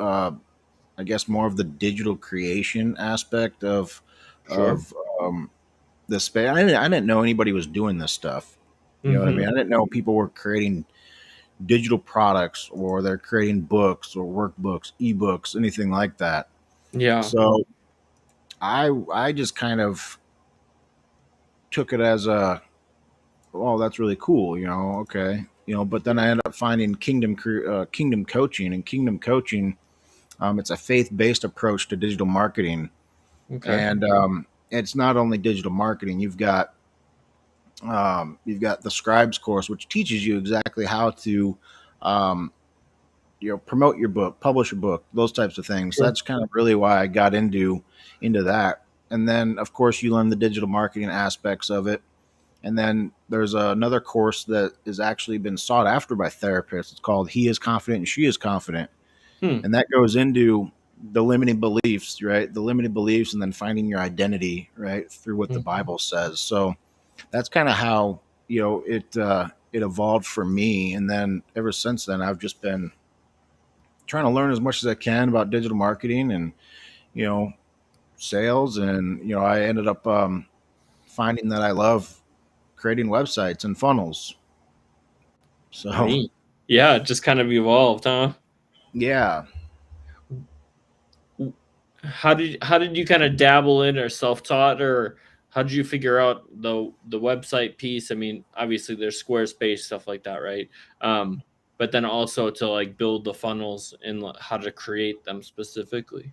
I guess more of the digital creation aspect Sure. of the space. I didn't know anybody was doing this stuff. You know what I Mm-hmm. mean? I didn't know people were creating digital products or they're creating books or workbooks, ebooks, anything like that. Yeah. So I just kind of took it as a, oh, that's really cool, okay, but then I ended up finding Kingdom Coaching, and Kingdom Coaching, it's a faith-based approach to digital marketing. Okay. And it's not only digital marketing. You've got the Scribes course, which teaches you exactly how to um, promote your book, publish a book, those types of things. Sure. That's kind of really why I got into that. And then of course you learn the digital marketing aspects of it. And then there's another course that has actually been sought after by therapists. It's called He is Confident and She is Confident. Hmm. And that goes into the limiting beliefs, right? The limiting beliefs, and then finding your identity, right, through what the Mhm. Bible says. So that's kind of how it evolved for me. And then ever since then, I've just been trying to learn as much as I can about digital marketing and you know sales. And I ended up finding that I love creating websites and funnels. So Neat. Yeah, it just kind of evolved, huh? yeah. How did you kind of dabble in or self-taught, or how did you figure out the website piece? I mean, obviously there's Squarespace stuff like that, right? Um, but then also to like build the funnels and how to create them specifically.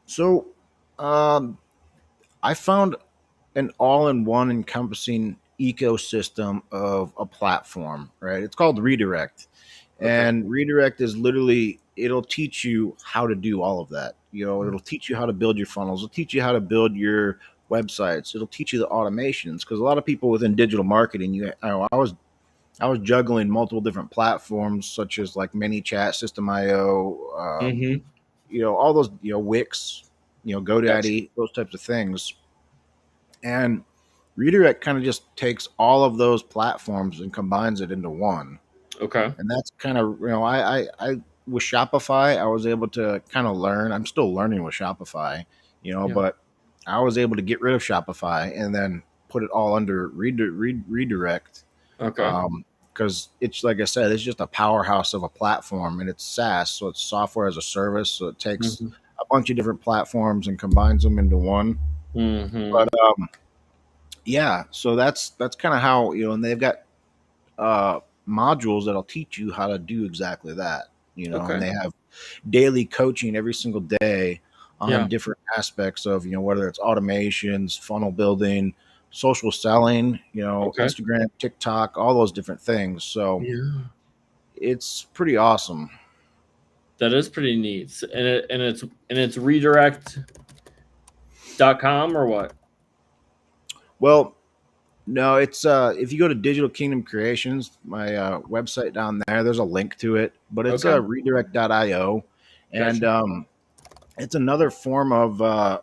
So um, I found an all-in-one encompassing ecosystem of a platform, right? It's called Redirect. Okay. And Redirect is literally, it'll teach you how to do all of that. It'll teach you how to build your funnels. It'll teach you how to build your websites. It'll teach you the automations, because a lot of people within digital marketing, I was juggling multiple different platforms such as like ManyChat, System.io, Mm-hmm. all those, Wix, Gotcha. GoDaddy, those types of things. And Redirect kind of just takes all of those platforms and combines it into one. Okay. And that's kind of, I with Shopify, I was able to kind of learn. I'm still learning with Shopify, Yeah. but I was able to get rid of Shopify and then put it all under Redirect. Okay. Because it's like I said, it's just a powerhouse of a platform, and it's SaaS, so it's software as a service. So it takes Mm-hmm. a bunch of different platforms and combines them into one. But Mm-hmm. yeah, so that's kind of how, and they've got uh, modules that'll teach you how to do exactly that. And Okay. they have daily coaching every single day on Yeah. different aspects of, whether it's automations, funnel building, social selling, Okay. Instagram, TikTok, all those different things. So Yeah. it's pretty awesome. That is pretty neat. And it's redirect.com or what? Well, no, it's if you go to Digital Kingdom Creations, my website down there, there's a link to it, but it's Okay. redirect.io. And Gotcha. it's another form of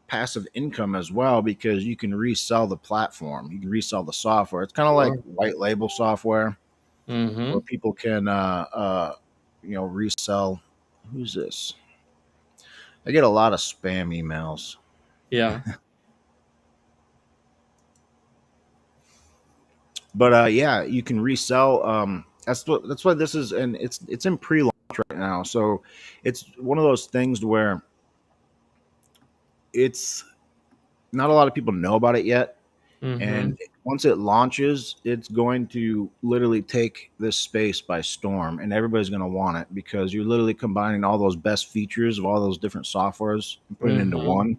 passive income as well, because you can resell the platform, you can resell the software. It's kind of like Sure. white label software where Mhm. people can resell. Who's this? I get a lot of spam emails. Yeah. But yeah, you can resell. That's what this is, and it's in pre-launch right now. So it's one of those things where it's not a lot of people know about it yet. And Mhm. once it launches, it's going to literally take this space by storm, and everybody's going to want it, because you're literally combining all those best features of all those different softwares and putting it into Mhm. one.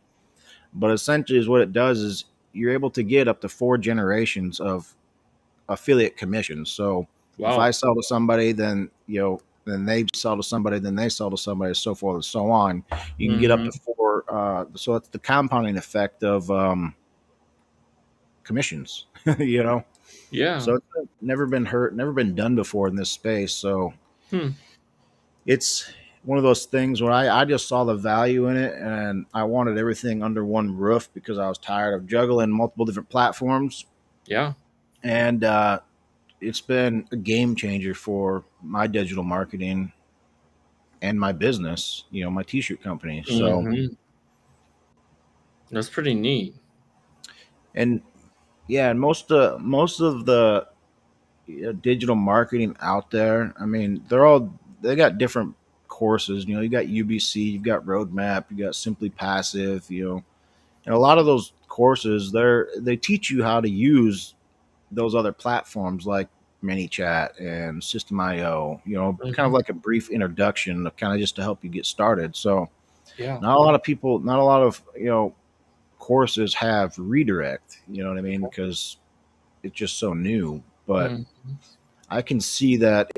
But essentially, is what it does is you're able to get up to 4 generations of affiliate commissions. So if I Wow. sell to somebody, then then they sell to somebody, then they sell to somebody, so forth and so on. You can get up to Mhm. four. So it's the compounding effect of commissions. you know, Yeah. so it's never been hurt, never been done before in this space. So Hmm. it's one of those things where I just saw the value in it, and I wanted everything under one roof, because I was tired of juggling multiple different platforms. Yeah. And it's been a game changer for my digital marketing. and my business, my t-shirt company. So, Hmm. That's pretty neat. and yeah, and most of the digital marketing out there, I mean, they got different courses. You got UBC, you've got Roadmap, you got Simply Passive, and a lot of those courses, they teach you how to use those other platforms like ManyChat and System.io, kind of Hmm. like a brief introduction, kind of just to help you get started. So Yeah. not a lot of courses have redirect. You know what I mean? Because it's just so new. But Mhm. I can see that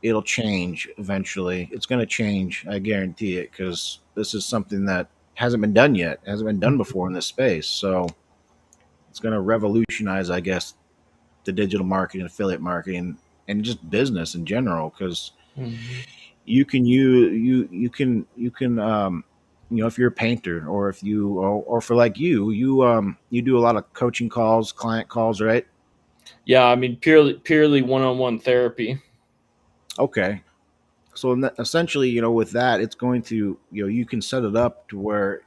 it'll change eventually. It's going to change. I guarantee it, because this is something that hasn't been done yet. Hasn't been done before in this space. So it's going to revolutionize, I guess, the digital marketing, affiliate marketing, and just business in general. Because Mhm. if you're a painter, or if or for like you do a lot of coaching calls, client calls, right? Yeah, I mean purely one-on-one therapy. Okay. So essentially, with that, it's going to, you can set it up to where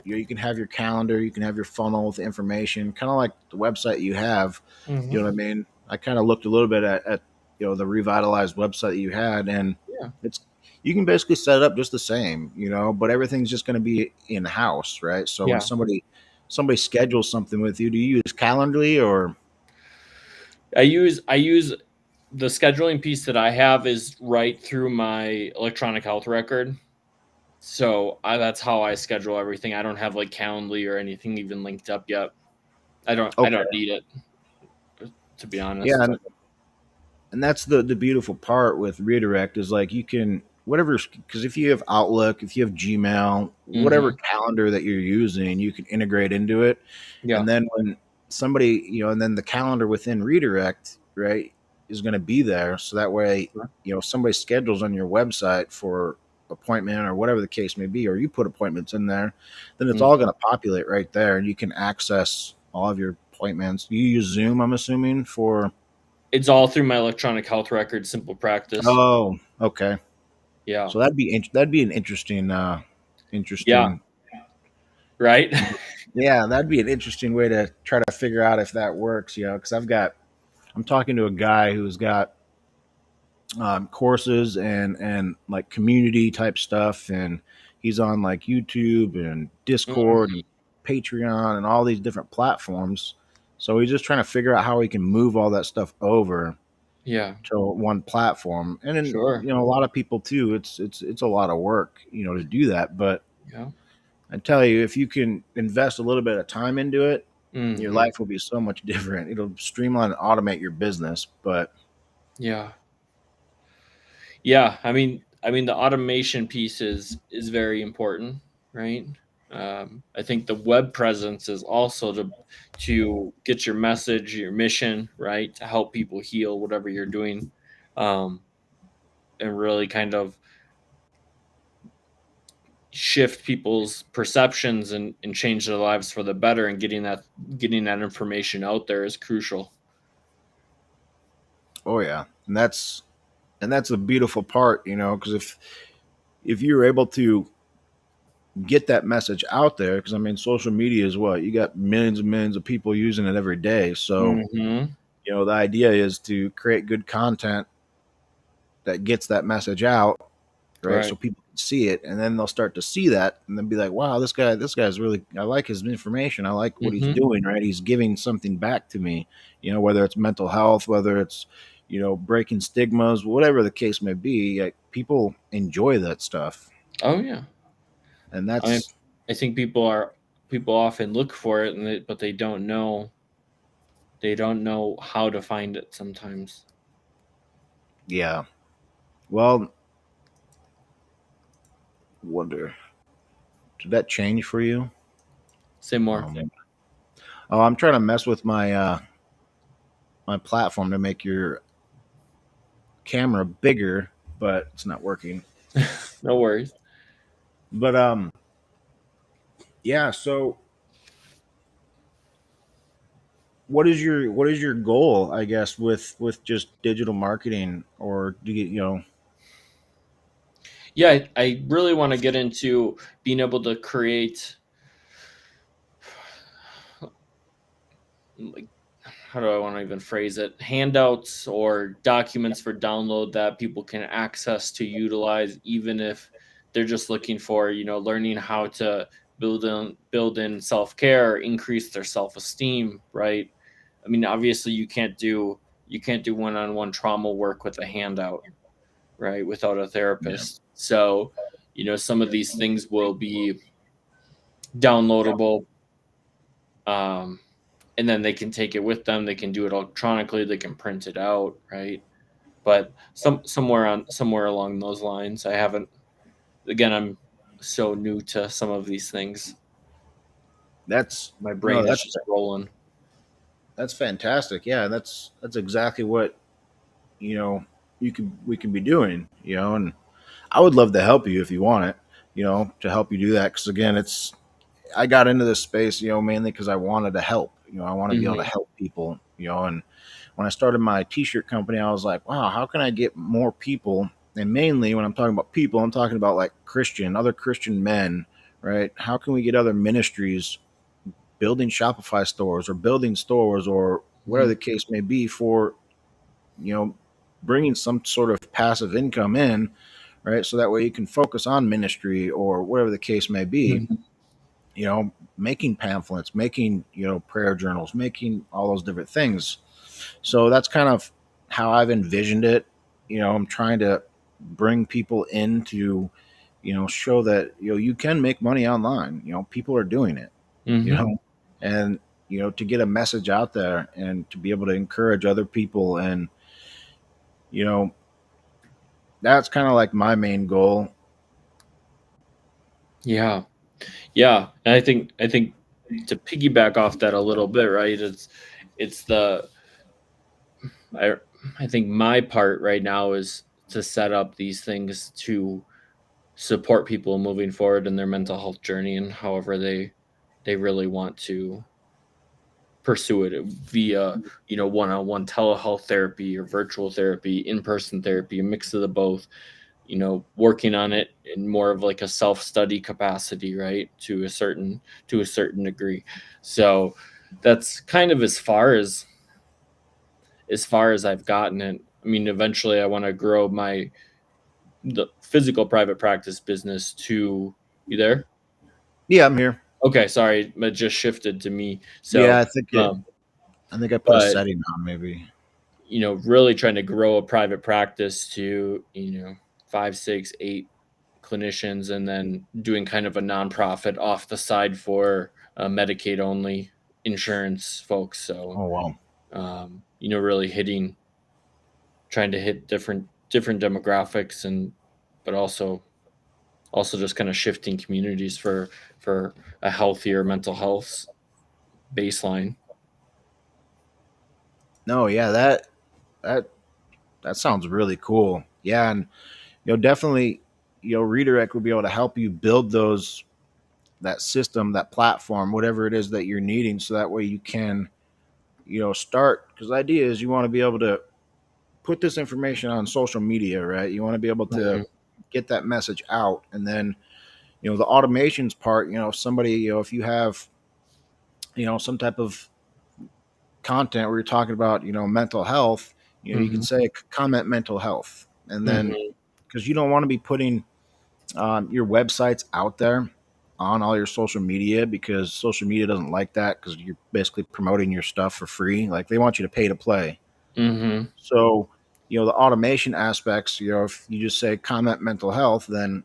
you can have your calendar, you can have your funnel with information, kind of like the website you have. You know Mhm. what I mean? I kind of looked a little bit at the revitalized website that you had, and Yeah. it's you can basically set it up just the same, but everything's just going to be in house, right? So when Yeah. somebody schedules something with you, do you use Calendly or? I use the scheduling piece that I have is right through my electronic health record. So that's how I schedule everything. I don't have like Calendly or anything even linked up yet. I don't Okay. need it, to be Yeah, honest. and that's the beautiful part with redirect is like you can whatever, because if you have Outlook, if you have Gmail, whatever Hmm. calendar that you're using, you can integrate into it. Yeah. And then when somebody, and then the calendar within redirect, right, is going to be there, so that way, Sure. somebody schedules on your website for appointment or whatever the case may be, or you put appointments in there, then it's all Mhm. going to populate right there, and you can access all of your appointments. You use Zoom, I'm assuming, for. It's all through my electronic health record, Simple Practice. Oh, okay. Yeah. So that'd be an Yeah. interesting. Right. Yeah, that'd be an interesting way to try to figure out if that works. Because I'm talking to a guy who's got courses and like community type stuff, and he's on like YouTube and Discord Mhm. and Patreon and all these different platforms. So he's just trying to figure out how he can move all that stuff over Yeah. to one platform. And then, Sure. a lot of people too, it's a lot of work, to do that. But Yeah. I tell you, if you can invest a little bit of time into it, your Mhm. life will be so much different. It'll streamline and automate your business. But Yeah. Yeah, I mean the automation piece is very important, right? I think the web presence is also to get your message, your mission, right, to help people heal whatever you're doing, um, and really kind of shift people's perceptions and change their lives for the better. And getting that information out there is crucial. oh yeah, and that's a beautiful part, because if you're able to get that message out there, because I mean, social media is what you got millions and millions of people using it every day. So Mhm. the idea is to create good content that gets that message out, right? So Right. people can see it, and then they'll start to see that, and then be like, "Wow, this guy's really. I like his information. I like what he's Mhm. doing. Right? He's giving something back to me. Whether it's mental health, whether it's breaking stigmas, whatever the case may be. Like, people enjoy that stuff, Oh yeah. and I mean, that's I think people often look for it, but they don't know how to find it sometimes. yeah. Well, wonder did that change for you? Say more. Um, oh, I'm trying to mess with my platform to make your camera bigger, but it's not working. No worries. But yeah. So what is your goal, I guess, with just digital marketing, or do you Yeah, I really want to get into being able to create, like, how do I want to even phrase it? Handouts or documents for download that people can access to utilize, even if they're just looking for, learning how to build in self care, increase their self esteem. Right. I mean, obviously, you can't do one on one trauma work with a handout, right? Without a Yeah. therapist. So, some of these things will be downloadable. Um, and then they can take it with them. They can do it electronically. They can print it out, right? But somewhere along those lines, I haven't. Again, I'm so new to some of these things. That's My no, brain is just rolling. that's fantastic. Yeah, that's exactly what you know we can be doing. And I would love to help you if you want it. To help you do that because again, it's I got into this space, mainly because I wanted to help. I want to be able to Hmm. help people. And when I started my t-shirt company, I was like, wow, how can I get more people? And mainly when I'm talking about people, I'm talking about like other Christian men, right? How can we get other ministries building Shopify stores or building stores or whatever Hmm. the case may be for, you know, bringing some sort of passive income in, right? So that way you can focus on ministry or whatever the case may be, Hmm. making pamphlets, making, prayer journals, making all those different things. So that's kind of how I've envisioned it. I'm trying to bring people in to, show that, you can make money online. People are doing it, you Hmm. know, and, to get a message out there and to be able to encourage other people. And, you know, that's kind of like my main goal. Yeah, yeah. And I think to piggyback off that a little bit, right? It's the I I think my part right now is to set up these things to support people moving forward in their mental health journey and however they really want to pursue it via, one-on-one telehealth therapy or virtual therapy, in-person therapy, a mix of the both, working on it in more of like a self-study capacity, right? To a certain degree. So that's kind of as far as I've gotten it. I mean, eventually I want to grow the physical private practice business to. You there? Yeah, I'm here. Okay, sorry, it just shifted to me. Yeah, So, um, I think I put a but setting on maybe. really trying to grow a private practice to 5, 6, 8 clinicians, and then doing kind of a nonprofit off the side for Medicaid only insurance folks. So, Oh, wow. really trying to hit different demographics, and but also just kind of shifting communities for a healthier mental health baseline. No, yeah, that that sounds really cool. Yeah, and definitely, redirect will be able to help you build that system, that platform, whatever it is that you're needing, so that way you can, start. Because the idea is you want to be able to put this information on social media, right? You want to be able to Mhm. get that message out, and then the automations part. If somebody, if you have, some type of content where you're talking about, mental health, you can Mhm. say comment mental health, and then Mhm. because you don't want to be putting your websites out there on all your social media because social media doesn't like that because you're basically promoting your stuff for free. Like they want you to pay to play. Mhm. So, the automation aspects, if you just say comment mental health, then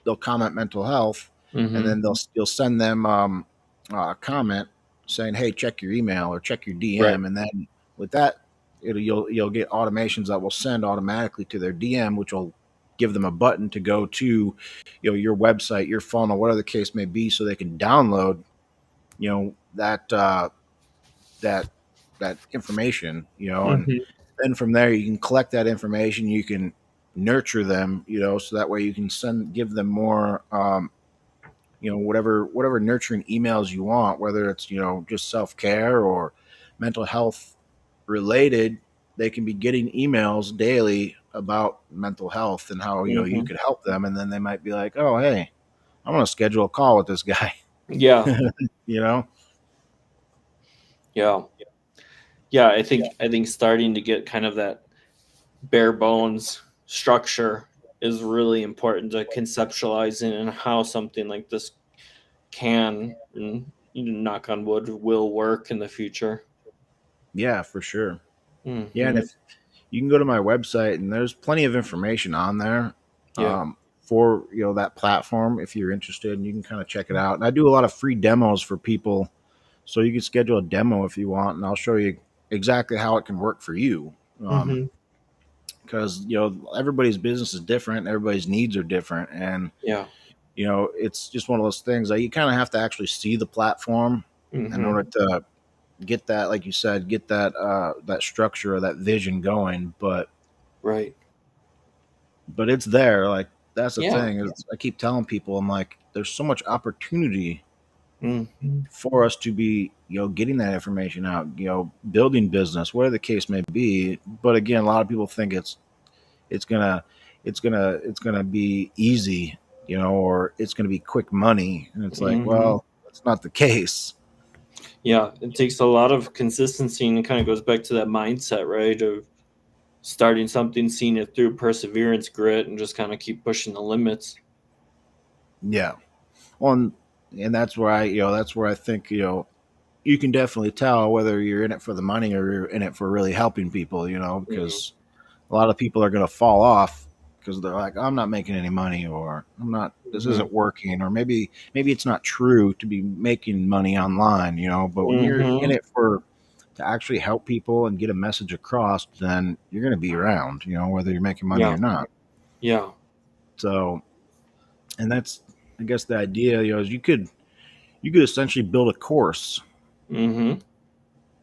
they'll comment mental health, and Mhm. then you'll send them a comment saying, "Hey, check your email or check your Right. DM," and then with that, you'll get automations that will send automatically to their DM, which will give them a button to go to, your website, your funnel, whatever the case may be, so they can download, that that that information, and Mhm. then from there you can collect that information, you can nurture them, so that way you can give them more whatever nurturing emails you want, whether it's just self-care or mental health related. They can be getting emails daily about mental health and how you Mhm. could help them, and then they might be like, oh hey, I want to schedule a call with this guy. Yeah. you know Yeah. Yeah, I think starting to get kind of that bare bones structure is really important to conceptualizing and how something like this can and knock on wood will work in the future. Yeah, for sure. Yeah, and Mhm. if you can go to my website, and there's plenty of information on there Yeah. for that platform if you're interested, and you can kind of check it out. And I do a lot of free demos for people, so you can schedule a demo if you want, and I'll show you exactly how it can work for you. Mhm. Because everybody's business is different, everybody's needs are different, and Yeah. it's just one of those things that you kind of have to actually see the platform in order Mhm. to get that, like you said, get that structure or that vision going. Right. But it's there. Like, that's the Yeah. thing is, I keep telling people, I'm like, there's so much opportunity Mhm. for us to be getting that information out, building business, whatever the case may be. But again, a lot of people think it's gonna it's gonna be easy, or it's gonna be quick money, and it's like, Mhm. well, that's not the case. Yeah, it takes a lot of consistency and it kind of goes back to that mindset, right? Of starting something, seeing it through, perseverance, grit, and just kind of keep pushing the limits. Yeah. On And that's where I think you can definitely tell whether you're in it for the money or you're in it for really helping people, Mhm. because a lot of people are going to fall off because they're like, I'm not making any money, or this Mhm. isn't working, or maybe it's not true to be making money online, but when you're in Mhm. it for to actually help people and get a message across, then you're going to be around, whether you're making money Yeah. or not. Yeah. So, and that's, I guess, the idea, is you could essentially build a course. Mhm.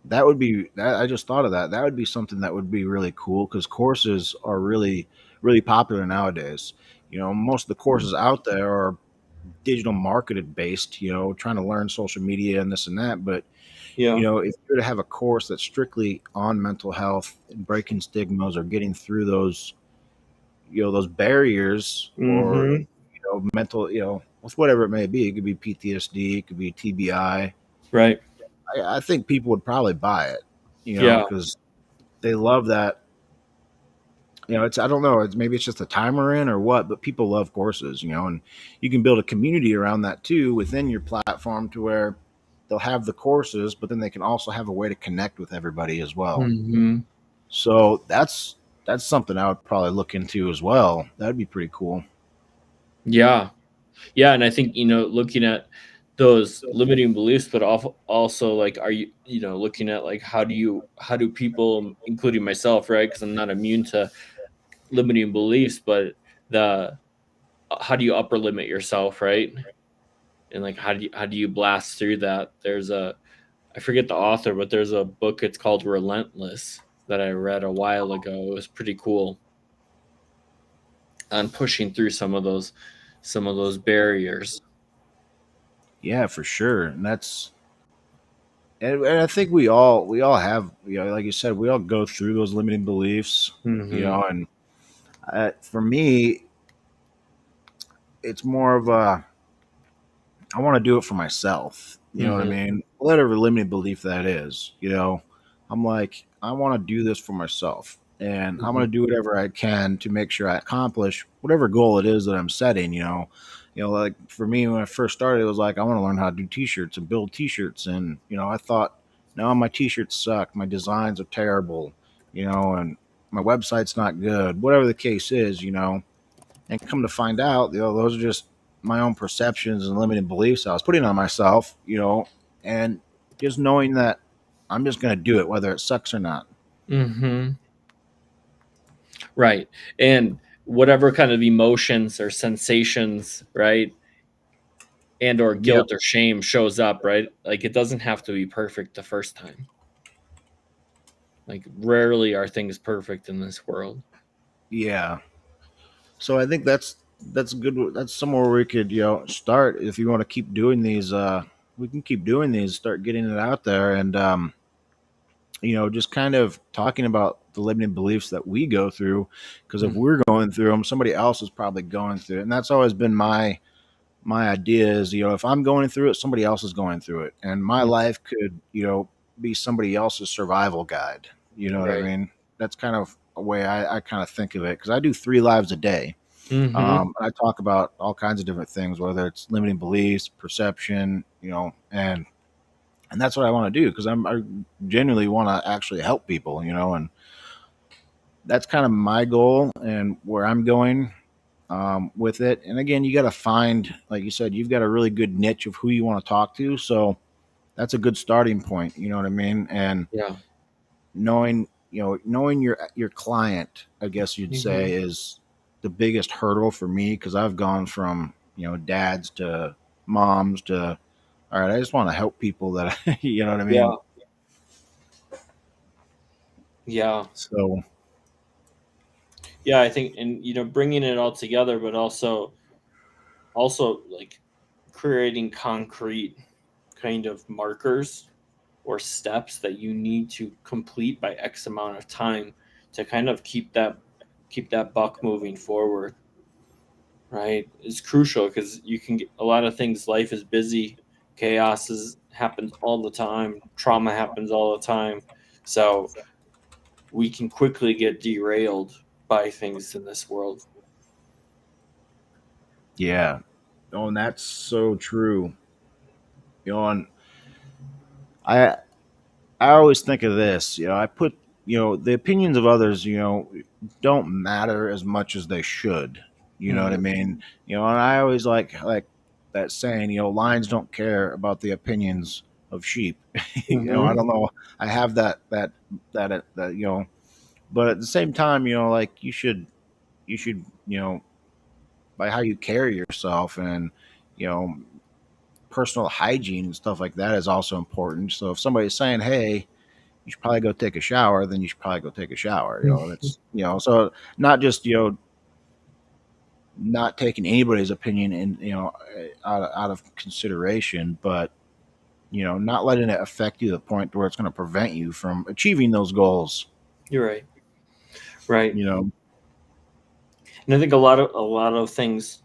That would be that. I just thought of that. That would be something that would be really cool, because courses are really, really popular nowadays. Most of the courses out there are digital marketed based, trying to learn social media and this and that. But, Yeah. if you were to have a course that's strictly on mental health and breaking stigmas or getting through those barriers, or, Mhm. mental, with whatever it may be, it could be PTSD, it could be TBI. Right. I think people would probably buy it, Yeah. because they love that. It's, I don't know, it's maybe it's just a timer in or what, but people love courses, and you can build a community around that too within your platform, to where they'll have the courses, but then they can also have a way to connect with everybody as well. Mhm. So that's something I would probably look into as well. That'd be pretty cool. Yeah. Yeah, and I think, looking at those limiting beliefs, but also like, are you looking at like how do people, including myself, right? Because I'm not immune to limiting beliefs, but the how do you upper limit yourself, right? And like how do you blast through that? There's a I forget the author, but there's a book. It's called Relentless that I read a while ago. It was pretty cool on pushing through some of those barriers. Yeah, for sure. And and I think we all have, like you said, we all go through those limiting beliefs, Hmm. and for me, it's more of a, I want to do it for myself. You know what I Hmm. mean? Whatever limiting belief that is, I'm like, I want to do this for myself, and I'm Hmm. going to do whatever I can to make sure I accomplish whatever goal it is that I'm setting. Like for me, when I first started, it was like, I want to learn how to do t-shirts and build t-shirts, and I thought, no, my t-shirts suck, my designs are terrible, and my website's not good. Whatever the case is, and come to find out, those are just my own perceptions and limiting beliefs I was putting on myself, and just knowing that I'm just going to do it, whether it sucks or not. Hmm. Right. And whatever kind of emotions or sensations, right? And or Yep. guilt or shame shows up, right? Like it doesn't have to be perfect the first time. Like rarely are things perfect in this world. Yeah. So I think that's good. That's somewhere where we could, start if you want to keep doing these. We can keep doing these, start getting it out there, and just kind of talking about the limiting beliefs that we go through, because if Mm, we're going through them, somebody else is probably going through it. And that's always been my idea is, if I'm going through it, somebody else is going through it. And my mm, life could, be somebody else's survival guide. You know what I right. mean? That's kind of a way I kind of think of it, because I do 3 lives a day. Mm-hmm. I talk about all kinds of different things, whether it's limiting beliefs, perception, and that's what I want to do, because I genuinely want to actually help people, and that's kind of my goal and where I'm going with it. And again, you got to find, like you said, you've got a really good niche of who you want to talk to. So that's a good starting point. You know what I mean? And Yeah. knowing your client, I guess you'd Mm-hmm. say, is the biggest hurdle for me, because I've gone from dads to moms to, all right, I just want to help people that you know what I mean. Yeah. Yeah. So Yeah. I think, and bringing it all together, but also like creating concrete kind of markers or steps that you need to complete by X amount of time to kind of keep that buck moving forward, right? Is crucial because you can get a lot of things. Life is busy, happens all the time, trauma happens all the time, so we can quickly get derailed by things in this world. yeah, oh, and that's so true. And I I always think of this. I put the opinions of others, don't matter as much as they should. You know what I Hmm. mean? And I always like that saying. Lions don't care about the opinions of sheep. I Hmm. don't know. I have that but at the same time, like you should by how you carry yourself, and you know personal hygiene and stuff like that is also important. So if somebody's saying, "Hey, you should probably go take a shower," then you should probably go take a shower. That's so not just not taking anybody's opinion in out of consideration, but not letting it affect you to the point where it's going to prevent you from achieving those goals. You're right, right. You know, And I think a lot of things,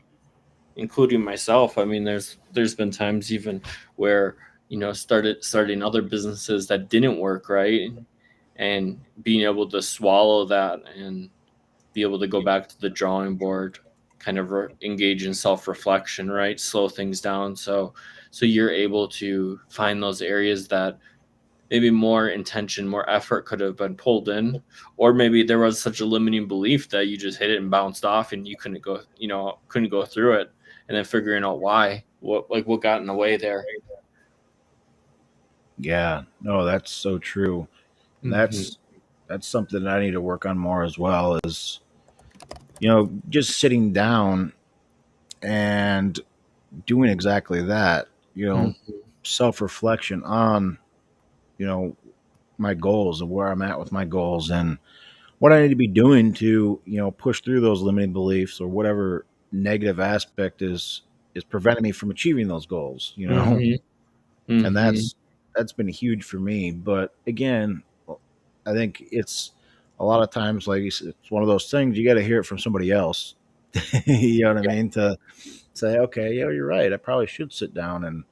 including myself. I mean, there's been times even where starting other businesses that didn't work, right, and being able to swallow that and be able to go back to the drawing board, kind of engage in self-reflection, right, slow things down, so you're able to find those areas that maybe more intention, more effort could have been pulled in, or maybe there was such a limiting belief that you just hit it and bounced off, and you couldn't go through it, and then figuring out why, what got in the way there. yeah, no, that's so true, and Hmm. that's something that I need to work on more as well. Is just sitting down and doing exactly that. Hmm. Self reflection on you know my goals and where I'm at with my goals, and what I need to be doing to push through those limiting beliefs or whatever negative aspect is preventing me from achieving those goals. Hmm. And Hmm. that's been huge for me. But again, I think it's a lot of times, like you said, it's one of those things you got to hear it from somebody else. You know what I Yeah. mean? To say, okay, yeah, you're right. I probably should sit down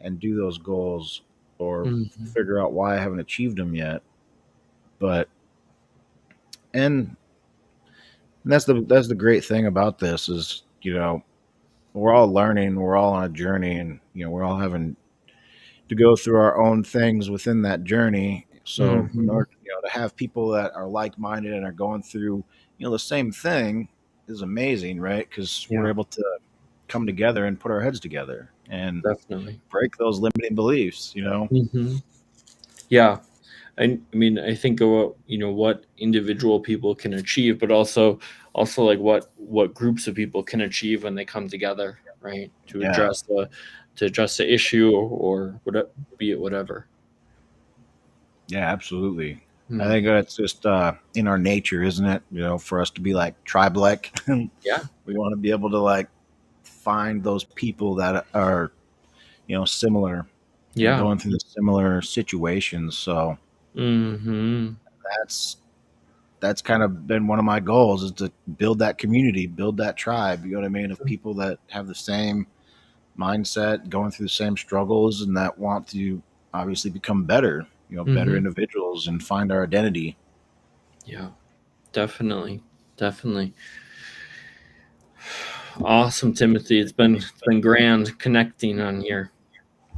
and do those goals, or Hmm. figure out why I haven't achieved them yet. But and that's the great thing about this is we're all learning, we're all on a journey, and we're all having to go through our own things within that journey. So in Hmm. order to have people that are like minded and are going through the same thing is amazing, right? Because we're Yeah, able to come together and put our heads together and definitely. break those limiting beliefs. Hmm. Yeah. I mean, I think of what individual people can achieve, but also like what groups of people can achieve when they come together, right, to Yeah, address the issue, or what, be it whatever. yeah, absolutely. I think Hmm. that's just in our nature, isn't it? For us to be like tribe like. Yeah, We want to be able to like find those people that are similar and yeah, going through the similar situations. So Mm-hmm. That's that's kind of been one of my goals, is to build that community, build that tribe. You know what I mean? Of people that have the same mindset, going through the same struggles, and that want to obviously become better. You know, better Mm-hmm. individuals and find our identity. Yeah, definitely. Definitely. Awesome, Timothy. It's been grand connecting on here.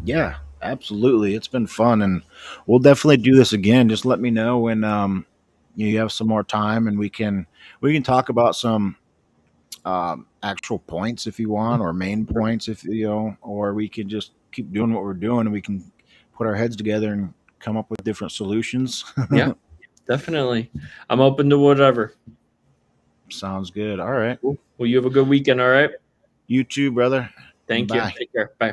Yeah, absolutely. It's been fun, and we'll definitely do this again. Just let me know when you have some more time, and we can talk about some actual points if you want, or main points if you know, or we can just keep doing what we're doing, and we can put our heads together and come up with different solutions. Yeah, definitely. I'm open to whatever. Sounds good. All right. Cool. Well, you have a good weekend, all right? You too, brother. Thank you. Bye. Take care. Bye.